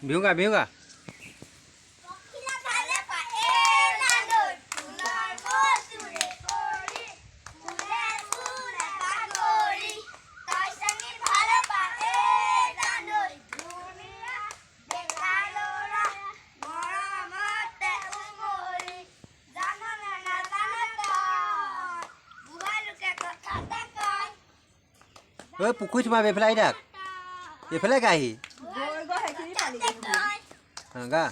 বিহু গা বিহু গা ঐ পুখুৰীত সোমাবি এইফালে আহি থাক এইফালে গা আহি গা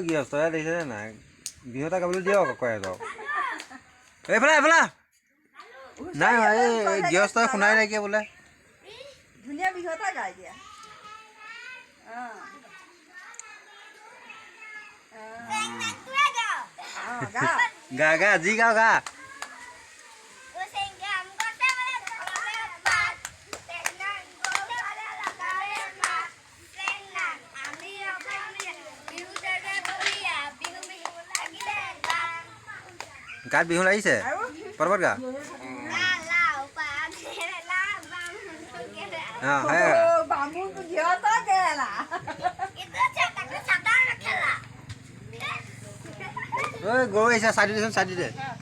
গৃহস্থ দেখিছে নাই বিহু এটা গাবলৈ দিয়ক কয় এইফালে এইফালে নাই এই গৃহস্থই শুনাই নাইকিয়া বোলে ধুনীয়া বিহু এটা গাই দিয়া গা গা যি গাও গা গাত বিহু লাগিছে পৰ্বত গা গৰু আহিছে চাই দিদেচোন চাই দিদে